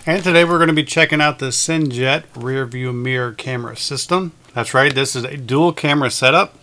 And today we're going to be checking out the Sinjet rear view mirror camera system. That's right, this is a dual camera setup.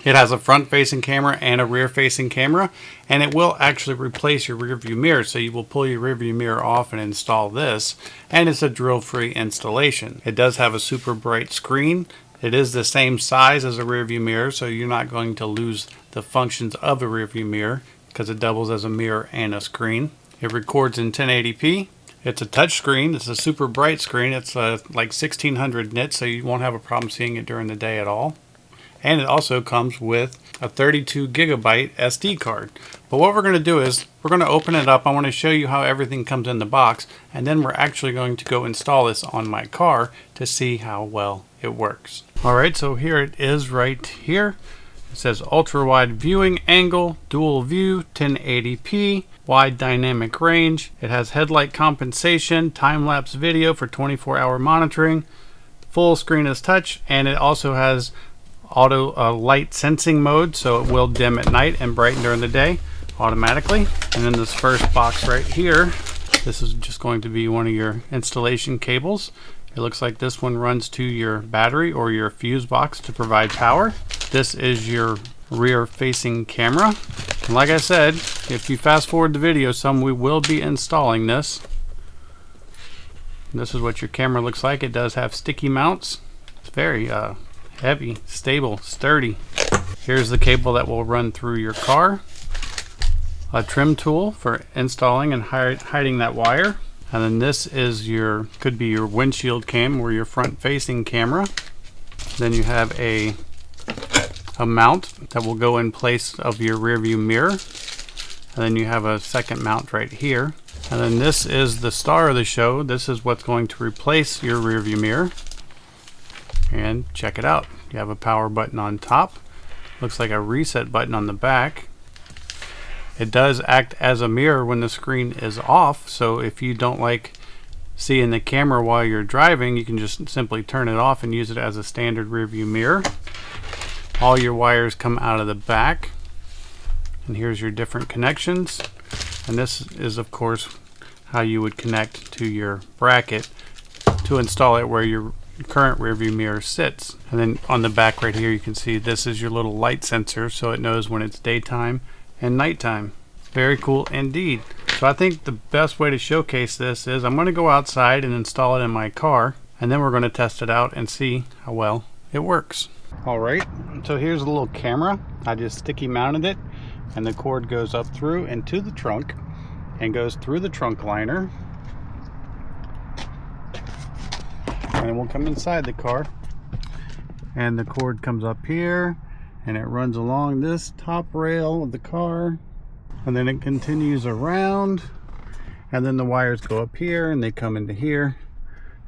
It has a front facing camera and a rear facing camera, and it will actually replace your rear view mirror. So you will pull your rear view mirror off and install this, and it's a drill free installation. It does have a super bright screen. It is the same size as a rear view mirror, so you're not going to lose the functions of a rear view mirror because it doubles as a mirror and a screen. It records in 1080p. It's a touch screen. It's a super bright screen. It's like 1600 nits, so you won't have a problem seeing it during the day at all. And it also comes with a 32 gigabyte SD card. But what we're going to do is we're going to open it up. I want to show you how everything comes in the box, and then we're actually going to go install this on my car to see how well it works. Alright, so here it is right here. It says ultra wide viewing angle, dual view, 1080p, wide dynamic range. It has headlight compensation, time-lapse video for 24-hour monitoring, full screen is touch, and it also has auto light sensing mode, so it will dim at night and brighten during the day automatically. And then this first box right here, this is just going to be one of your installation cables. It looks like this one runs to your battery or your fuse box to provide power. This is your rear facing camera. And like I said, if you fast forward the video some, we will be installing this. This is what your camera looks like. It does have sticky mounts. It's very heavy, stable, sturdy. Here's the cable that will run through your car. A trim tool for installing and hiding that wire. And then this is could be your windshield cam or your front facing camera. Then you have a mount that will go in place of your rear view mirror. And then you have a second mount right here. And then this is the star of the show. This is what's going to replace your rear view mirror. And check it out. You have a power button on top. Looks like a reset button on the back. It does act as a mirror when the screen is off, so if you don't like seeing the camera while you're driving, you can just simply turn it off and use it as a standard rear view mirror. All your wires come out of the back, and here's your different connections. And this is of course how you would connect to your bracket to install it where your current rear view mirror sits. And then on the back right here you can see this is your little light sensor, so it knows when it's daytime and nighttime. Very cool indeed. So I think the best way to showcase this is I'm going to go outside and install it in my car, and then we're going to test it out and see how well it works. Alright, so here's a little camera. I just sticky mounted it, and the cord goes up through into the trunk and goes through the trunk liner, and it will come inside the car, and the cord comes up here and it runs along this top rail of the car, and then it continues around, and then the wires go up here and they come into here,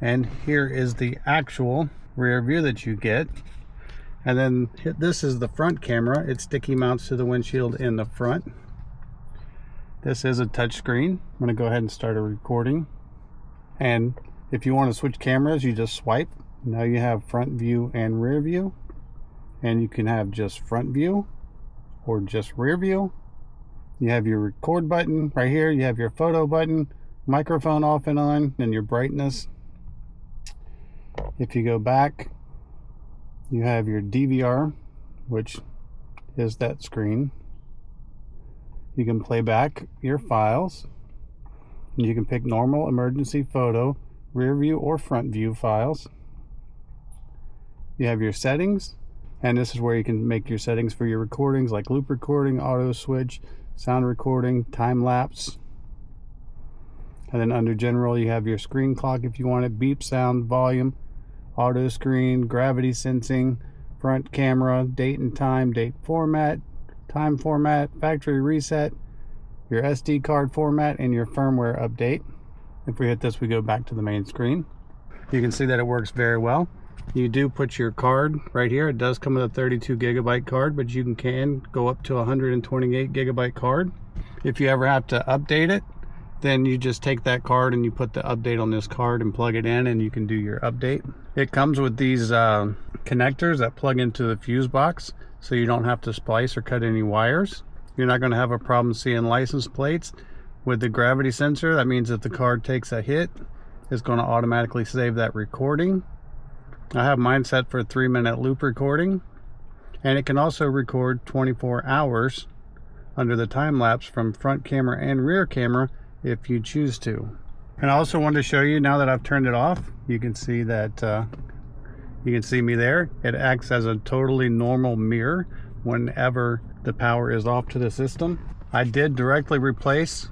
and here is the actual rear view that you get. And then this is the front camera. It sticky mounts to the windshield in the front. This is a touch screen. I'm going to go ahead and start a recording, and if you want to switch cameras, you just swipe. Now you have front view and rear view, and you can have just front view or just rear view. You have your record button right here. You have your photo button, microphone off and on, and your brightness. If you go back, you have your DVR, which is that screen. You can play back your files, and you can pick normal, emergency, photo, rear view, or front view files. You have your settings, and this is where you can make your settings for your recordings, like loop recording, auto switch, sound recording, time lapse. And then under general you have your screen clock if you want it, beep sound, volume, auto screen, gravity sensing, front camera, date and time, date format, time format, factory reset, your SD card format, and your firmware update. If we hit this, we go back to the main screen. You can see that it works very well. You do put your card right here. It does come with a 32 gigabyte card, but you can go up to a 128 gigabyte card. If you ever have to update it, then you just take that card and you put the update on this card and plug it in, and you can do your update. It comes with these connectors that plug into the fuse box, so you don't have to splice or cut any wires. You're not going to have a problem seeing license plates with the gravity sensor. That means if the card takes a hit, it's going to automatically save that recording. I have mine set for 3-minute loop recording, and it can also record 24 hours under the time lapse from front camera and rear camera if you choose to. And I also wanted to show you, now that I've turned it off, you can see that you can see me there. It acts as a totally normal mirror whenever the power is off to the system. I did directly replace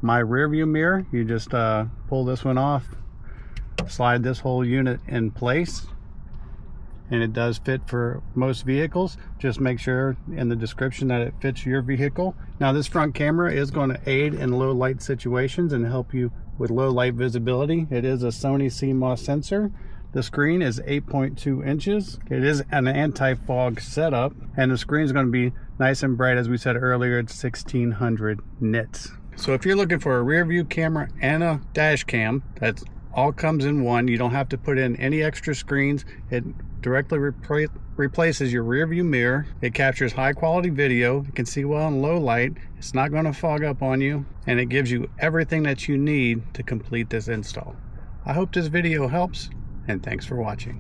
my rear view mirror. You just pull this one off, slide this whole unit in place, and it does fit for most vehicles. Just make sure in the description that it fits your vehicle. Now this front camera is going to aid in low light situations and help you with low light visibility. It is a Sony CMOS sensor. The screen is 8.2 inches. It is an anti-fog setup, and the screen is going to be nice and bright. As we said earlier, it's 1600 nits. So if you're looking for a rear view camera and a dash cam, that all comes in one. You don't have to put in any extra screens. It directly replaces your rear view mirror. It captures high quality video. You can see well in low light. It's not going to fog up on you, and it gives you everything that you need to complete this install. I hope this video helps, and thanks for watching.